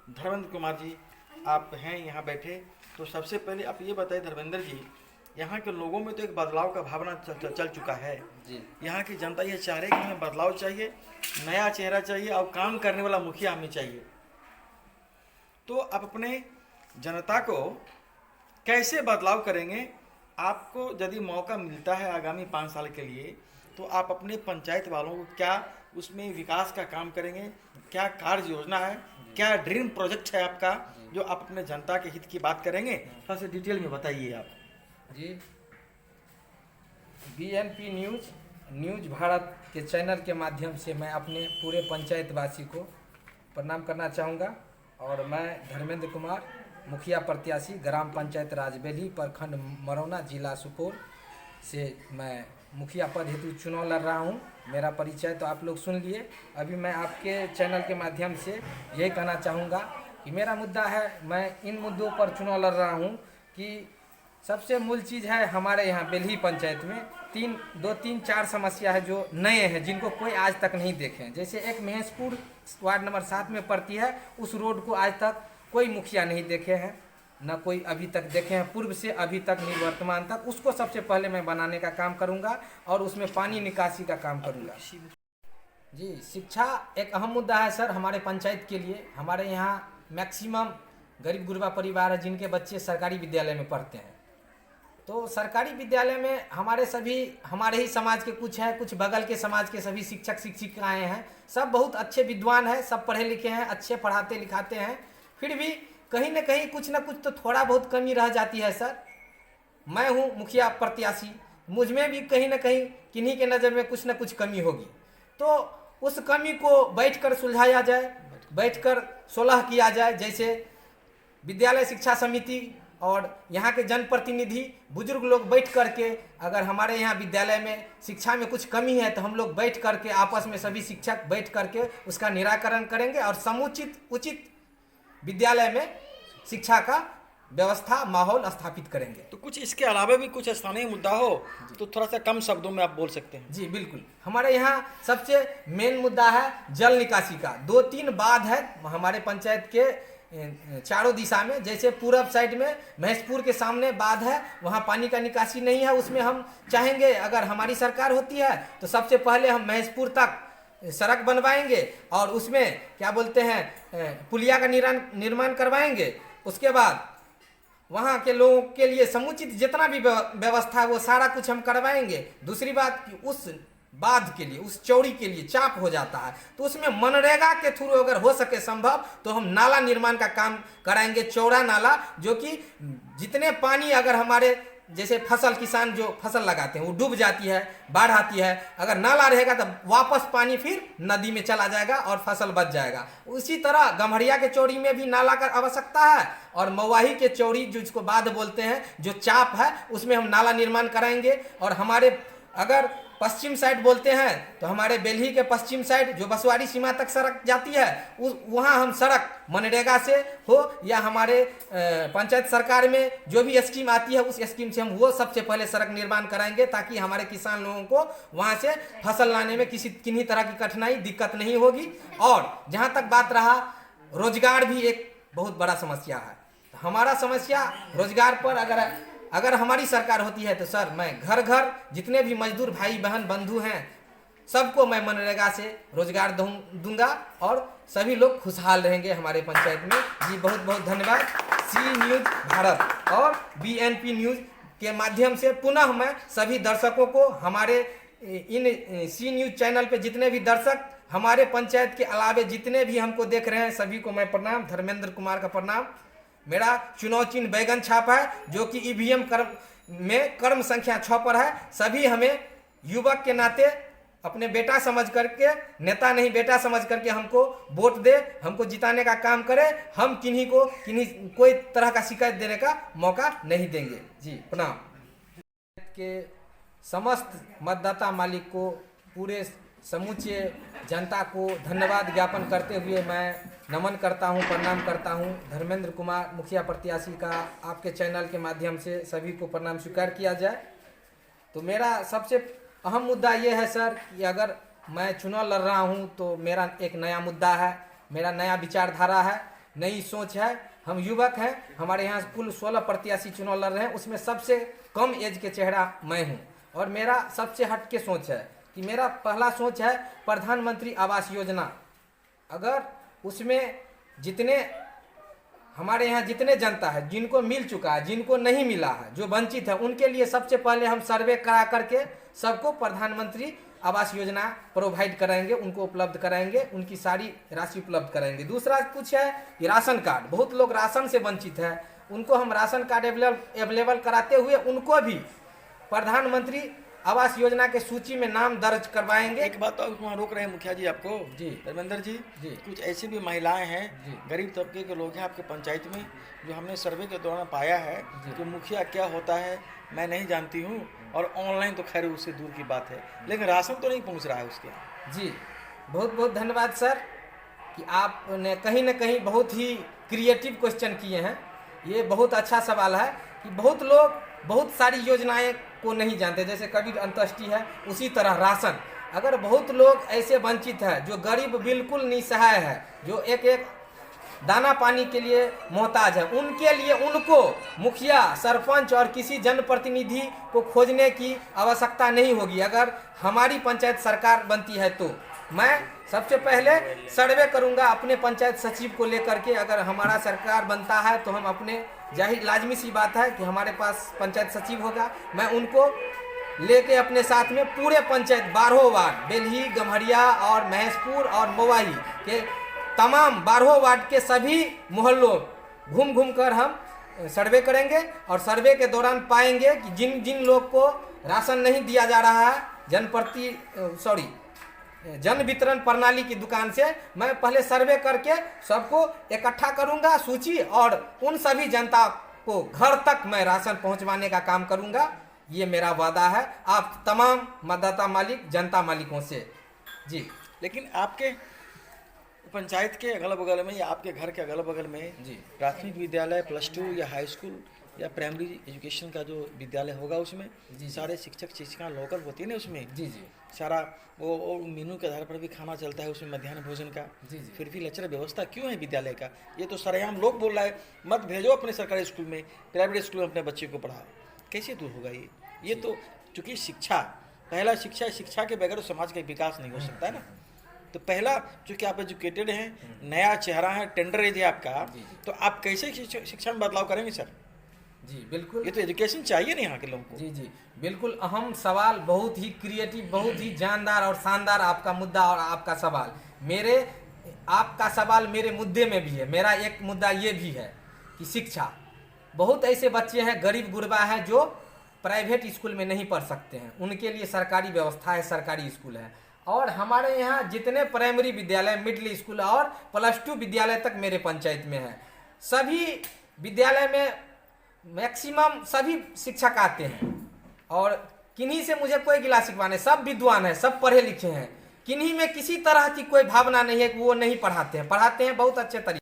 धर्मेंद्र कुमार जी आप हैं यहाँ बैठे। तो सबसे पहले आप ये बताइए धर्मेंद्र जी, यहाँ के लोगों में तो एक बदलाव का भावना चल चुका है। जी यहाँ की जनता ये चाह रही है कि हमें बदलाव चाहिए, नया चेहरा चाहिए और काम करने वाला मुखिया हमें चाहिए। तो आप अपने जनता को कैसे बदलाव करेंगे? आपको यदि मौका मिलता है आगामी 5 साल के लिए, तो आप अपने पंचायत वालों को क्या उसमें विकास का काम करेंगे? क्या कार्य योजना है, क्या ड्रीम प्रोजेक्ट है आपका जो आप अपने जनता के हित की बात करेंगे? थोड़ा सा डिटेल में बताइए आप। जी बीएनपी न्यूज़ भारत के चैनल के माध्यम से मैं अपने पूरे पंचायतवासी को प्रणाम करना चाहूँगा। और मैं धर्मेंद्र कुमार, मुखिया प्रत्याशी, ग्राम पंचायत राजबेली, प्रखंड मरौना, जिला सुपौल से मैं मुखिया पद हेतु चुनाव लड़ रहा हूँ। मेरा परिचय तो आप लोग सुन लिए। अभी मैं आपके चैनल के माध्यम से यही कहना चाहूँगा कि मेरा मुद्दा है, मैं इन मुद्दों पर चुनाव लड़ रहा हूँ कि सबसे मूल चीज़ है हमारे यहाँ बेल्ही पंचायत में दो तीन चार समस्या है जो नए हैं, जिनको कोई आज तक नहीं देखे हैं। जैसे एक महेशपुर वार्ड नंबर 7 में पड़ती है, उस रोड को आज तक कोई मुखिया नहीं देखे हैं, न कोई अभी तक देखे हैं, पूर्व से अभी तक नहीं वर्तमान तक। उसको सबसे पहले मैं बनाने का काम करूंगा और उसमें पानी निकासी का काम करूंगा। जी शिक्षा एक अहम मुद्दा है सर हमारे पंचायत के लिए। हमारे यहाँ मैक्सिमम गरीब गुरबा परिवार है जिनके बच्चे सरकारी विद्यालय में पढ़ते हैं। तो सरकारी विद्यालय में हमारे ही समाज के कुछ हैं, कुछ बगल के समाज के सभी शिक्षक शिक्षिकाएँ हैं। सब बहुत अच्छे विद्वान हैं, सब पढ़े लिखे हैं, अच्छे पढ़ाते लिखाते हैं। फिर भी कहीं न कहीं कुछ न कुछ तो थोड़ा बहुत कमी रह जाती है सर। मैं हूँ मुखिया प्रत्याशी, मुझ में भी कहीं न कहीं किन्हीं के नज़र में कुछ न कुछ कमी होगी। तो उस कमी को बैठकर सुलझाया जाए, बैठकर सुलह किया जाए। जैसे विद्यालय शिक्षा समिति और यहाँ के जनप्रतिनिधि बुजुर्ग लोग बैठ करके, अगर हमारे यहाँ विद्यालय में शिक्षा में कुछ कमी है तो हम लोग बैठ करके आपस में सभी शिक्षक बैठ करके उसका निराकरण करेंगे और समुचित उचित विद्यालय में शिक्षा का व्यवस्था माहौल स्थापित करेंगे। तो कुछ इसके अलावा भी कुछ स्थानीय मुद्दा हो तो थोड़ा सा कम शब्दों में आप बोल सकते हैं। जी बिल्कुल, हमारे यहाँ सबसे मेन मुद्दा है जल निकासी का। 2-3 बांध है हमारे पंचायत के चारों दिशा में। जैसे पूरब साइड में महेशपुर के सामने बांध है, वहाँ पानी का निकासी नहीं है। उसमें हम चाहेंगे अगर हमारी सरकार होती है तो सबसे पहले हम महेशपुर तक सड़क बनवाएंगे और उसमें क्या बोलते हैं पुलिया का निर्माण करवाएंगे। उसके बाद वहाँ के लोगों के लिए समुचित जितना भी व्यवस्था है वो सारा कुछ हम करवाएंगे। दूसरी बात कि उस बांध के लिए, उस चौड़ी के लिए चाप हो जाता है तो उसमें मनरेगा के थ्रू अगर हो सके संभव तो हम नाला निर्माण का काम कराएंगे, चौड़ा नाला, जो कि जितने पानी अगर हमारे जैसे किसान जो फसल लगाते हैं वो डूब जाती है, बाढ़ आती है, अगर नाला रहेगा तो वापस पानी फिर नदी में चला जाएगा और फसल बच जाएगा। उसी तरह गम्हरिया के चौड़ी में भी नाला का आवश्यकता है और मवाही के चौड़ी जिसको बांध बोलते हैं, जो चाप है, उसमें हम नाला निर्माण कराएंगे। और हमारे अगर पश्चिम साइड बोलते हैं तो हमारे बेल्ही के पश्चिम साइड जो बसवाड़ी सीमा तक सड़क जाती है वहाँ हम सड़क मनरेगा से हो या हमारे पंचायत सरकार में जो भी स्कीम आती है उस स्कीम से हम वो सबसे पहले सड़क निर्माण कराएंगे, ताकि हमारे किसान लोगों को वहाँ से फसल लाने में किन्हीं तरह की कठिनाई दिक्कत नहीं होगी। और जहाँ तक बात रहा, रोजगार भी एक बहुत बड़ा समस्या है। हमारा समस्या रोजगार पर अगर हमारी सरकार होती है तो सर मैं घर घर जितने भी मजदूर भाई बहन बंधु हैं सबको मैं मनरेगा से रोजगार दूंगा और सभी लोग खुशहाल रहेंगे हमारे पंचायत में। जी बहुत बहुत धन्यवाद। सी न्यूज़ भारत और बीएनपी न्यूज़ के माध्यम से पुनः मैं सभी दर्शकों को, हमारे इन सी न्यूज़ चैनल पे जितने भी दर्शक हमारे पंचायत के अलावे जितने भी हमको देख रहे हैं सभी को मैं प्रणाम, धर्मेंद्र कुमार का प्रणाम। मेरा चुनाव चिन्ह बैगन छाप है जो कि ईवीएम कर्म संख्या 6 पर है। सभी हमें युवक के नाते अपने बेटा समझ करके, नेता नहीं बेटा समझ करके हमको वोट दे, हमको जिताने का काम करे। हम कोई तरह का शिकायत देने का मौका नहीं देंगे। जी प्रणाम। के समस्त मतदाता मालिक को, पूरे समूचे जनता को धन्यवाद ज्ञापन करते हुए मैं नमन करता हूं, प्रणाम करता हूं। धर्मेंद्र कुमार मुखिया प्रत्याशी का आपके चैनल के माध्यम से सभी को प्रणाम स्वीकार किया जाए। तो मेरा सबसे अहम मुद्दा ये है सर कि अगर मैं चुनाव लड़ रहा हूं तो मेरा एक नया मुद्दा है, मेरा नया विचारधारा है। नई सोच है। हम युवक हैं, हमारे यहाँ कुल 16 प्रत्याशी चुनाव लड़ रहे हैं, उसमें सबसे कम एज के चेहरा मैं हूँ। और मेरा सबसे हटके सोच है कि मेरा पहला सोच है प्रधानमंत्री आवास योजना। अगर उसमें जितने हमारे यहाँ जितने जनता है, जिनको मिल चुका है, जिनको नहीं मिला है, जो वंचित है, उनके लिए सबसे पहले हम सर्वे करा करके सबको प्रधानमंत्री आवास योजना प्रोवाइड कराएंगे, उनको उपलब्ध कराएंगे, उनकी सारी राशि उपलब्ध कराएंगे। दूसरा कुछ है कि राशन कार्ड, बहुत लोग राशन से वंचित है, उनको हम राशन कार्ड अवेलेबल कराते हुए उनको भी प्रधानमंत्री आवास योजना के सूची में नाम दर्ज करवाएंगे। एक बात तो वहाँ रोक रहे हैं मुखिया जी आपको, जी धर्मेंद्र जी, जी कुछ ऐसी भी महिलाएं हैं, जी गरीब तबके के लोग हैं आपके पंचायत में, जो हमने सर्वे के दौरान पाया है कि मुखिया क्या होता है मैं नहीं जानती हूँ, और ऑनलाइन तो खैर उससे दूर की बात है, लेकिन राशन तो नहीं पहुँच रहा है उसके यहाँ। जी बहुत बहुत धन्यवाद सर कि आपने कहीं ना कहीं बहुत ही क्रिएटिव क्वेश्चन किए हैं। ये बहुत अच्छा सवाल है कि बहुत लोग बहुत सारी योजनाएं को नहीं जानते, जैसे कबीर अंत्येष्टि है, उसी तरह राशन। अगर बहुत लोग ऐसे वंचित है जो गरीब बिल्कुल निसहाय है, जो एक एक दाना पानी के लिए मोहताज है, उनके लिए उनको मुखिया, सरपंच और किसी जनप्रतिनिधि को खोजने की आवश्यकता नहीं होगी। अगर हमारी पंचायत सरकार बनती है तो मैं सबसे पहले सर्वे करूंगा अपने पंचायत सचिव को लेकर के। अगर हमारा सरकार बनता है तो हम अपने, जाहिर लाजमी सी बात है कि हमारे पास पंचायत सचिव होगा, मैं उनको लेके अपने साथ में पूरे पंचायत 12 वार्ड बेल्ही, गम्हरिया और महेशपुर और मोवाही के तमाम 12 वार्ड के सभी मोहल्लों घूम घूम कर हम सर्वे करेंगे। और सर्वे के दौरान पाएंगे कि जिन जिन लोग को राशन नहीं दिया जा रहा है जन वितरण प्रणाली की दुकान से, मैं पहले सर्वे करके सबको इकट्ठा करूंगा सूची, और उन सभी जनता को घर तक मैं राशन पहुंचवाने का काम करूंगा। ये मेरा वादा है आप तमाम मतदाता मालिक, जनता मालिकों से। जी लेकिन आपके पंचायत के अगल बगल में या आपके घर के अगल बगल में जी प्राथमिक विद्यालय, प्लस 2 या हाई स्कूल या प्राइमरी एजुकेशन का जो विद्यालय होगा, उसमें जी सारे शिक्षक शिक्षिका लोकल होती है ना, उसमें जी जी सारा वो मेनू के आधार पर भी खाना चलता है उसमें, मध्याह्न भोजन का। जी जी फिर भी लचर व्यवस्था क्यों है विद्यालय का? ये तो सरेआम लोग बोल रहा है मत भेजो अपने सरकारी स्कूल में, प्राइवेट स्कूल में अपने बच्चे को पढ़ाओ। कैसे दूर होगा ये तो चूँकि शिक्षा, पहला शिक्षा के बगैर समाज का विकास नहीं हो सकता है ना। तो पहला, चूँकि आप एजुकेटेड हैं, नया चेहरा है, टेंडर एज है आपका, तो आप कैसे शिक्षा में बदलाव करेंगे सर? जी बिल्कुल, ये तो एजुकेशन चाहिए ना यहाँ के लोगों को। जी जी बिल्कुल अहम सवाल, बहुत ही क्रिएटिव, बहुत ही जानदार और शानदार आपका मुद्दा और आपका सवाल। आपका सवाल मेरे मुद्दे में भी है। मेरा एक मुद्दा ये भी है कि शिक्षा, बहुत ऐसे बच्चे हैं गरीब गुरबा हैं जो प्राइवेट स्कूल में नहीं पढ़ सकते हैं, उनके लिए सरकारी व्यवस्था है, सरकारी स्कूल है। और हमारे यहाँ जितने प्राइमरी विद्यालय, मिडिल स्कूल और +2 विद्यालय तक मेरे पंचायत में है, सभी विद्यालय में मैक्सिमम सभी शिक्षक आते हैं। और किन्हीं से मुझे कोई गिला शिकवा नहीं, सब विद्वान हैं, सब पढ़े लिखे हैं, किन्हीं में किसी तरह की कोई भावना नहीं है कि वो नहीं पढ़ाते हैं, पढ़ाते हैं बहुत अच्छे तरीके।